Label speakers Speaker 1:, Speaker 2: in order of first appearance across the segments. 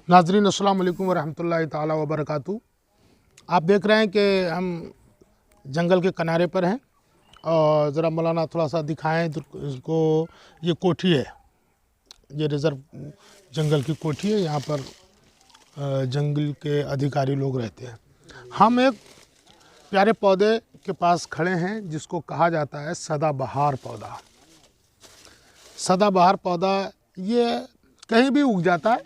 Speaker 1: नाज़रीन अस्सलाम वालेकुम वरहमतुल्लाहि ताला वबरकातुहू। आप देख रहे हैं कि हम जंगल के किनारे पर हैं और ज़रा मौलाना थोड़ा सा दिखाएं तो इसको। ये कोठी है, ये रिज़र्व जंगल की कोठी है। यहाँ पर जंगल के अधिकारी लोग रहते हैं। हम एक प्यारे पौधे के पास खड़े हैं जिसको कहा जाता है सदाबहार पौधा। सदाबहार पौधा ये कहीं भी उग जाता है,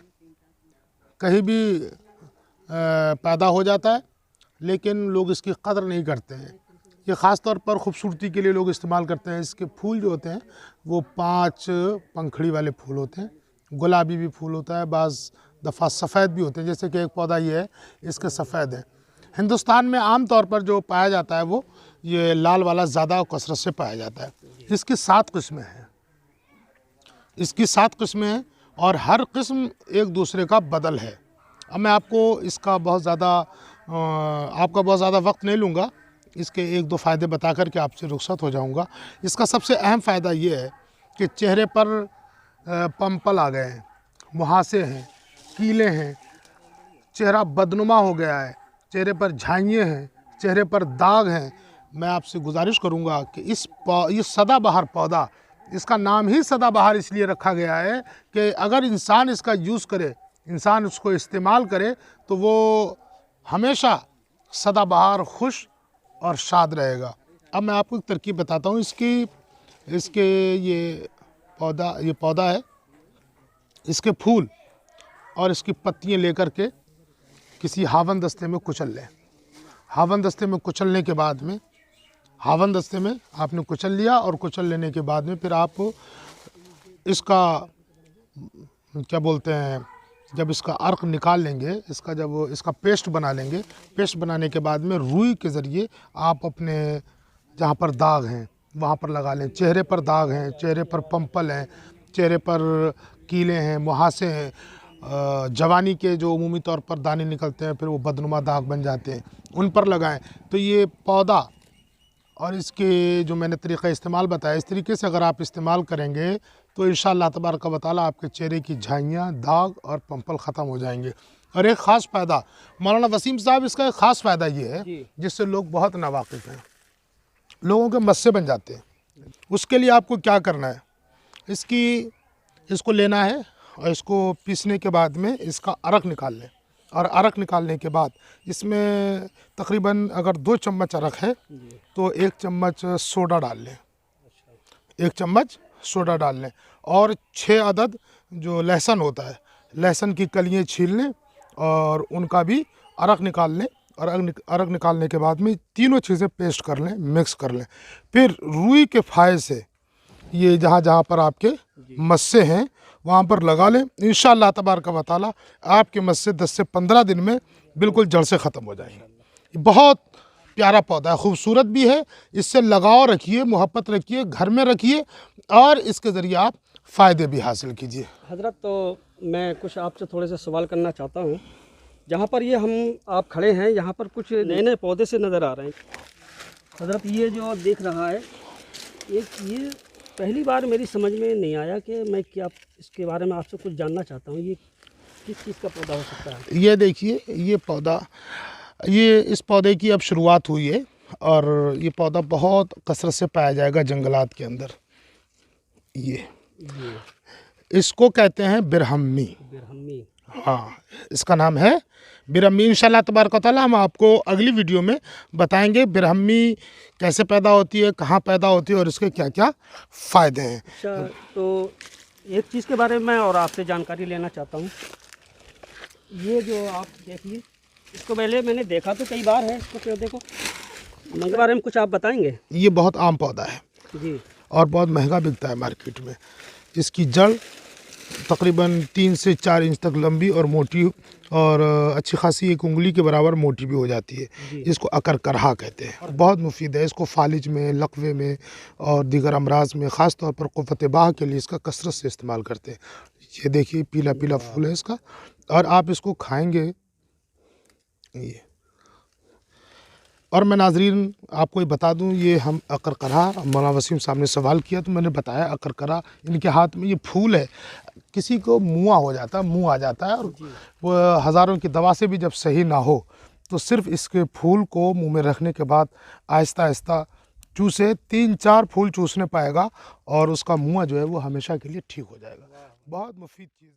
Speaker 1: कहीं भी पैदा हो जाता है, लेकिन लोग इसकी कदर नहीं करते हैं। ये ख़ास तौर पर ख़ूबसूरती के लिए लोग इस्तेमाल करते हैं। इसके फूल जो होते हैं वो 5 पंखड़ी वाले फूल होते हैं। गुलाबी भी फूल होता है, बाज़ दफ़ा सफ़ेद भी होते हैं। जैसे कि एक पौधा ये है, इसके सफ़ेद है। हिंदुस्तान में आम तौर पर जो पाया जाता है वो ये लाल वाला ज़्यादा कसरत से पाया जाता है। इसकी 7 किस्में हैं, इसकी 7 किस्में हैं और हर किस्म एक दूसरे का बदल है। अब मैं आपको इसका बहुत ज़्यादा वक्त नहीं लूँगा। इसके 1-2 फ़ायदे बता कर के आपसे रुखसत हो जाऊँगा। इसका सबसे अहम फ़ायदा ये है कि चेहरे पर पंपल आ गए हैं, मुहासे हैं, कीले हैं, चेहरा बदनुमा हो गया है, चेहरे पर झाइयाँ हैं, चेहरे पर दाग हैं। मैं आपसे गुजारिश करूँगा कि ये सदाबहार पौधा, इसका नाम ही सदाबहार इसलिए रखा गया है कि अगर इंसान इसका यूज़ करे, इंसान उसको इस्तेमाल करे तो वो हमेशा सदाबहार खुश और शाद रहेगा। अब मैं आपको एक तरकीब बताता हूँ इसके ये पौधा है। इसके फूल और इसकी पत्तियाँ लेकर के किसी हावन दस्ते में कुचल लें। हावन दस्ते में कुचलने के बाद में आपने कुचल लिया और कुचल लेने के बाद में फिर आप इसका क्या बोलते हैं, जब इसका अर्क निकाल लेंगे, इसका पेस्ट बना लेंगे। पेस्ट बनाने के बाद में रुई के ज़रिए आप अपने जहाँ पर दाग हैं वहाँ पर लगा लें। चेहरे पर दाग हैं, चेहरे पर पंपल हैं, चेहरे पर कीले हैं, मुहासे हैं, जवानी के जो उमूमी तौर पर दाने निकलते हैं फिर वो बदनुमा दाग बन जाते हैं, उन पर लगाएं। तो ये पौधा और इसके जो मैंने तरीक़ा इस्तेमाल बताया, इस तरीके से अगर आप इस्तेमाल करेंगे तो इंशाअल्लाह तबारक व तआला आपके चेहरे की झाइयाँ, दाग और पंपल ख़त्म हो जाएंगे। और एक ख़ास फ़ायदा मौलाना वसीम साहब, इसका एक ख़ास फ़ायदा ये है जिससे लोग बहुत नावाकिफ़ हैं, लोगों के मस्से बन जाते हैं। उसके लिए आपको क्या करना है, इसको लेना है और इसको पीसने के बाद में इसका अरक निकाल लें। और अरक निकालने के बाद इसमें तकरीबन अगर 2 चम्मच अरक है तो 1 चम्मच सोडा डाल लें, 1 चम्मच सोडा डाल लें। और 6 अदद जो लहसुन होता है, लहसुन की कलियाँ छील लें और उनका भी अरक निकाल लें। और अरक निकालने के बाद में तीनों चीज़ें पेस्ट कर लें, मिक्स कर लें। फिर रुई के फाये से ये जहाँ पर आपके मस्से हैं वहाँ पर लगा लें। इंशाअल्लाह तबारक व तआला आपके मस्से 10 से 15 दिन में बिल्कुल जड़ से ख़त्म हो जाएंगे। बहुत प्यारा पौधा है, खूबसूरत भी है। इससे लगाव रखिए, मोहब्बत रखिए, घर में रखिए और इसके ज़रिए आप फ़ायदे भी हासिल कीजिए।
Speaker 2: हज़रत, तो मैं कुछ आपसे थोड़े से सवाल करना चाहता हूँ। जहाँ पर आप खड़े हैं, यहाँ पर कुछ नए नए पौधे से नज़र आ रहे हैं। हज़रत, ये जो देख रहा है, ये पहली बार मेरी समझ में नहीं आया कि मैं क्या इसके बारे में आपसे कुछ जानना चाहता हूँ। ये किस चीज़ का पौधा हो सकता है?
Speaker 1: ये देखिए, इस पौधे की अब शुरुआत हुई है और ये पौधा बहुत कसरत से पाया जाएगा जंगलात के अंदर। ये इसको कहते हैं बिरहम्मी। हाँ, इसका नाम है बिरहम्मी। इंशाअल्लाह तबारक व तआला हम आपको अगली वीडियो में बताएंगे बिरहम्मी कैसे पैदा होती है, कहाँ पैदा होती है और इसके क्या क्या फ़ायदे हैं।
Speaker 2: अच्छा, तो एक चीज़ के बारे में और आपसे जानकारी लेना चाहता हूँ। ये जो आप देखिए, इसको पहले मैंने देखा तो कई बार है, इसको पौधे को, इसके बारे में कुछ आप बताएंगे?
Speaker 1: ये बहुत आम पौधा है
Speaker 2: जी
Speaker 1: और बहुत महंगा बिकता है मार्केट में। इसकी जड़ तकरीबन 3 से 4 इंच तक लंबी और मोटी और अच्छी खासी 1 उंगली के बराबर मोटी भी हो जाती है। इसको अकरकरहा कहते हैं और बहुत मुफीद है। इसको फालिज में, लकवे में और दीगर अमराज में, ख़ास तौर पर क़ुव्वत बाह के लिए इसका कसरत से इस्तेमाल करते हैं। ये देखिए, पीला पीला फूल है इसका और आप इसको खाएंगे। ये और मैं नाजरीन आपको ये बता दूं, ये हम अकरकरा, मौलाना वसीम साहब ने सवाल किया तो मैंने बताया अकरकरा इनके हाथ में ये फूल है। किसी को मुँह हो जाता है, मुँह आ जाता है, और वो हज़ारों की दवा से भी जब सही ना हो तो सिर्फ इसके फूल को मुंह में रखने के बाद आहिस्ता आहिस्ता चूसे, 3-4 फूल चूसने पाएगा और उसका मुँह जो है वो हमेशा के लिए ठीक हो जाएगा। बहुत मुफीद चीज़ है।